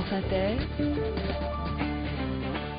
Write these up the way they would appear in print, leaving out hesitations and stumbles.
France Inter,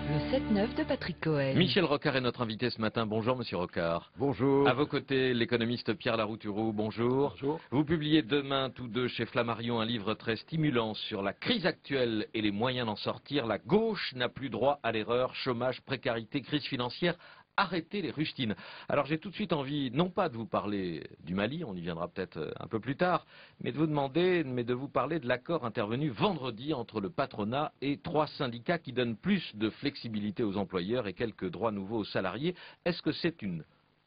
le 7-9 de Patrick Cohen. Michel Rocard est notre invité ce matin. Bonjour Monsieur Rocard. Bonjour. À vos côtés, l'économiste Pierre Larouturou. Bonjour. Bonjour. Vous publiez demain, tous deux, chez Flammarion, un livre très stimulant sur la crise actuelle et les moyens d'en sortir. La gauche n'a plus droit à l'erreur. Chômage, précarité, crise financière. Arrêtez les rustines. Alors j'ai tout de suite envie, non pas de vous parler du Mali, on y viendra peut-être un peu plus tard, mais de vous parler de l'accord intervenu vendredi entre le patronat et 3 syndicats qui donnent plus de flexibilité aux employeurs et quelques droits nouveaux aux salariés. Est-ce que c'est une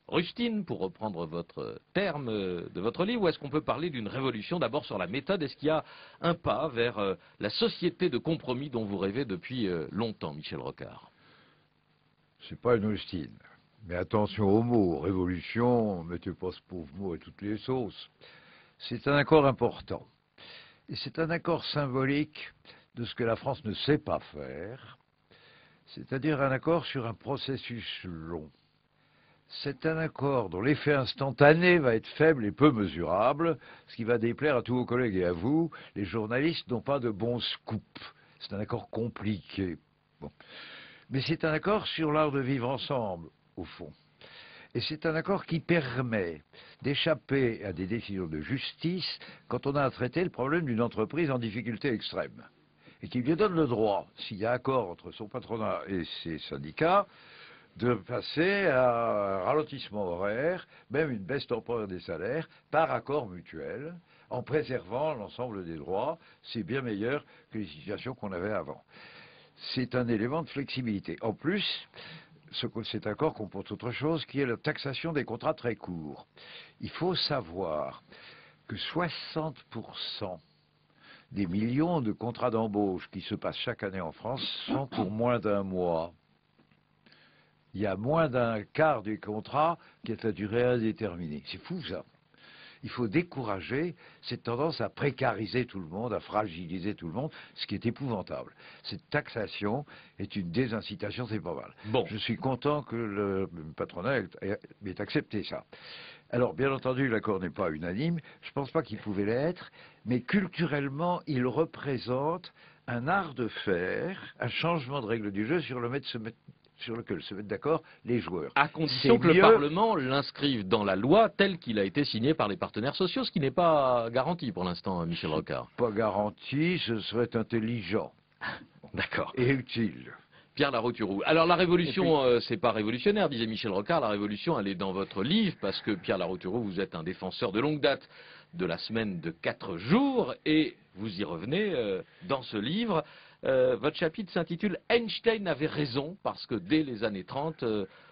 rustine, pour reprendre votre terme de votre livre, ou est-ce qu'on peut parler d'une révolution d'abord sur la méthode? Est-ce qu'il y a un pas vers la société de compromis dont vous rêvez depuis longtemps, Michel Rocard? C'est pas une rustine. Mais attention aux mots. Révolution, mettez pas ce pauvre mot à toutes les sauces. C'est un accord important. Et c'est un accord symbolique de ce que la France ne sait pas faire, c'est-à-dire un accord sur un processus long. C'est un accord dont l'effet instantané va être faible et peu mesurable, ce qui va déplaire à tous vos collègues et à vous. Les journalistes n'ont pas de bons scoops. C'est un accord compliqué. Bon. Mais c'est un accord sur l'art de vivre ensemble, au fond. Et c'est un accord qui permet d'échapper à des décisions de justice quand on a à traiter le problème d'une entreprise en difficulté extrême. Et qui lui donne le droit, s'il y a accord entre son patronat et ses syndicats, de passer à un ralentissement horaire, même une baisse temporaire des salaires, par accord mutuel, en préservant l'ensemble des droits. C'est bien meilleur que les situations qu'on avait avant. C'est un élément de flexibilité. En plus, cet accord comporte autre chose qui est la taxation des contrats très courts. Il faut savoir que 60% des millions de contrats d'embauche qui se passent chaque année en France sont pour moins d'un mois. Il y a moins d'un quart des contrats qui est à durée indéterminée. C'est fou ça. Il faut décourager cette tendance à précariser tout le monde, à fragiliser tout le monde, ce qui est épouvantable. Cette taxation est une désincitation, c'est pas mal. Bon. Je suis content que le patronat ait accepté ça. Alors, bien entendu, l'accord n'est pas unanime, je ne pense pas qu'il pouvait l'être, mais culturellement, il représente un art de faire, un changement de règle du jeu sur lequel se mettent d'accord les joueurs. À condition que le Parlement l'inscrive dans la loi tel qu'il a été signé par les partenaires sociaux, ce qui n'est pas garanti pour l'instant, Michel Rocard. Pas garanti, ce serait intelligent. D'accord. Et utile. Pierre Larouturou. Alors la révolution, c'est pas révolutionnaire, disait Michel Rocard. La révolution, elle est dans votre livre, parce que Pierre Larouturou, vous êtes un défenseur de longue date de la semaine de 4 jours, et vous y revenez dans ce livre. Votre chapitre s'intitule « Einstein avait raison » parce que dès les années 30,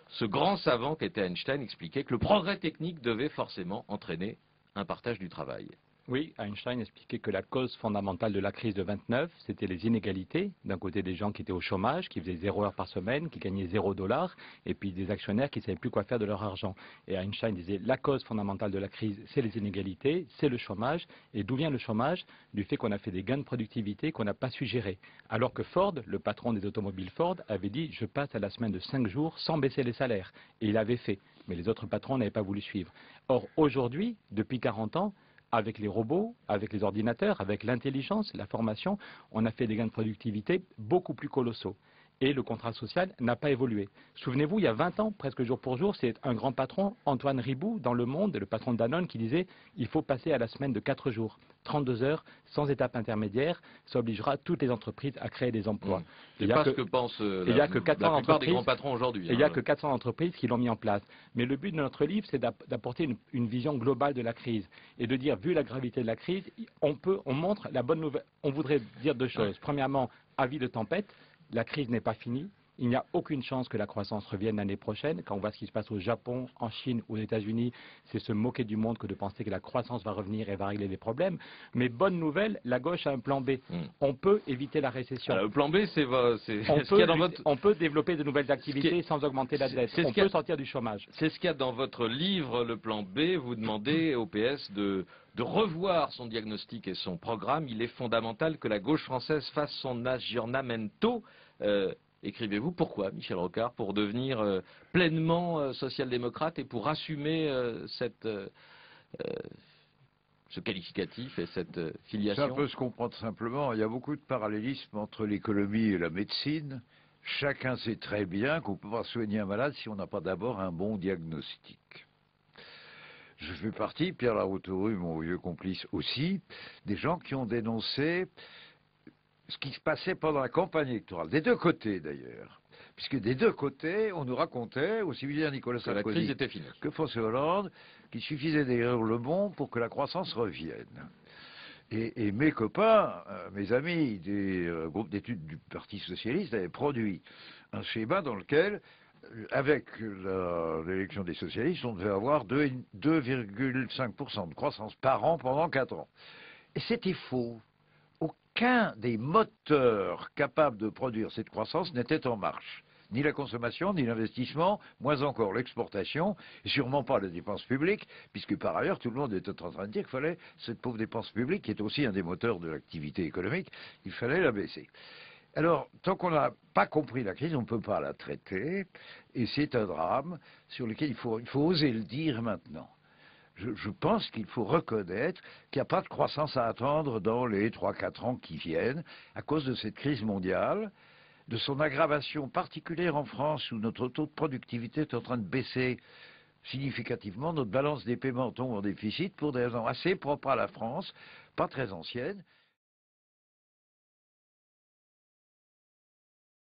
ce grand savant qu'était Einstein expliquait que le progrès technique devait forcément entraîner un partage du travail. Oui, Einstein expliquait que la cause fondamentale de la crise de 29, c'était les inégalités. D'un côté, des gens qui étaient au chômage, qui faisaient 0 heure par semaine, qui gagnaient $0, et puis des actionnaires qui ne savaient plus quoi faire de leur argent. Et Einstein disait, la cause fondamentale de la crise, c'est les inégalités, c'est le chômage. Et d'où vient le chômage? Du fait qu'on a fait des gains de productivité qu'on n'a pas su gérer. Alors que Ford, le patron des automobiles Ford, avait dit, je passe à la semaine de 5 jours sans baisser les salaires. Et il avait fait. Mais les autres patrons n'avaient pas voulu suivre. Or, aujourd'hui, depuis 40 ans, avec les robots, avec les ordinateurs, avec l'intelligence, la formation, on a fait des gains de productivité beaucoup plus colossaux. Et le contrat social n'a pas évolué. Souvenez-vous, il y a 20 ans, presque jour pour jour, c'est un grand patron, Antoine Riboud, dans Le Monde, le patron de Danone, qui disait il faut passer à la semaine de 4 jours, 32 heures, sans étape intermédiaire, ça obligera toutes les entreprises à créer des emplois. C'est pas ce que pensent la plupart des grands patrons aujourd'hui. Il n'y a que 400 entreprises qui l'ont mis en place. Mais le but de notre livre, c'est d'apporter une vision globale de la crise et de dire, vu la gravité de la crise, on montre la bonne nouvelle. On voudrait dire 2 choses. Premièrement, avis de tempête. La crise n'est pas finie. Il n'y a aucune chance que la croissance revienne l'année prochaine. Quand on voit ce qui se passe au Japon, en Chine, aux États-Unis, c'est se moquer du monde que de penser que la croissance va revenir et va régler les problèmes. Mais bonne nouvelle, la gauche a un plan B. On peut éviter la récession. Alors, le plan B, c'est ce qu'il y a dans votre... On peut développer de nouvelles activités sans augmenter la dette. On peut sortir du chômage. C'est ce qu'il y a dans votre livre, le plan B. Vous demandez au PS de revoir son diagnostic et son programme. Il est fondamental que la gauche française fasse son aggiornamento. Écrivez-vous pourquoi, Michel Rocard, pour devenir pleinement social-démocrate et pour assumer cette ce qualificatif et cette Ça filiation? peut se comprendre simplement. Il y a beaucoup de parallélisme entre l'économie et la médecine. Chacun sait très bien qu'on ne peut pas soigner un malade si on n'a pas d'abord un bon diagnostic. Je fais partie, Pierre Laroutouru, mon vieux complice aussi, des gens qui ont dénoncé ce qui se passait pendant la campagne électorale, des deux côtés d'ailleurs. Puisque des deux côtés, on nous racontait, aussi bien Nicolas Que la crise Sarkozy était finie. que François Hollande, qu'il suffisait d'ailleurs le bon pour que la croissance revienne. Et mes copains, mes amis des groupes d'études du Parti Socialiste avaient produit un schéma dans lequel, avec l'élection des socialistes, on devait avoir 2,5% de croissance par an pendant 4 ans. Et c'était faux. Aucun des moteurs capables de produire cette croissance n'était en marche. Ni la consommation, ni l'investissement, moins encore l'exportation, et sûrement pas la dépense publique, puisque par ailleurs tout le monde était en train de dire qu'il fallait, cette pauvre dépense publique, qui est aussi un des moteurs de l'activité économique, il fallait la baisser. Alors, tant qu'on n'a pas compris la crise, on ne peut pas la traiter, et c'est un drame sur lequel il faut oser le dire maintenant. Je pense qu'il faut reconnaître qu'il n'y a pas de croissance à attendre dans les 3-4 ans qui viennent, à cause de cette crise mondiale, de son aggravation particulière en France, où notre taux de productivité est en train de baisser significativement. Notre balance des paiements tombe en déficit pour des raisons assez propres à la France, pas très anciennes.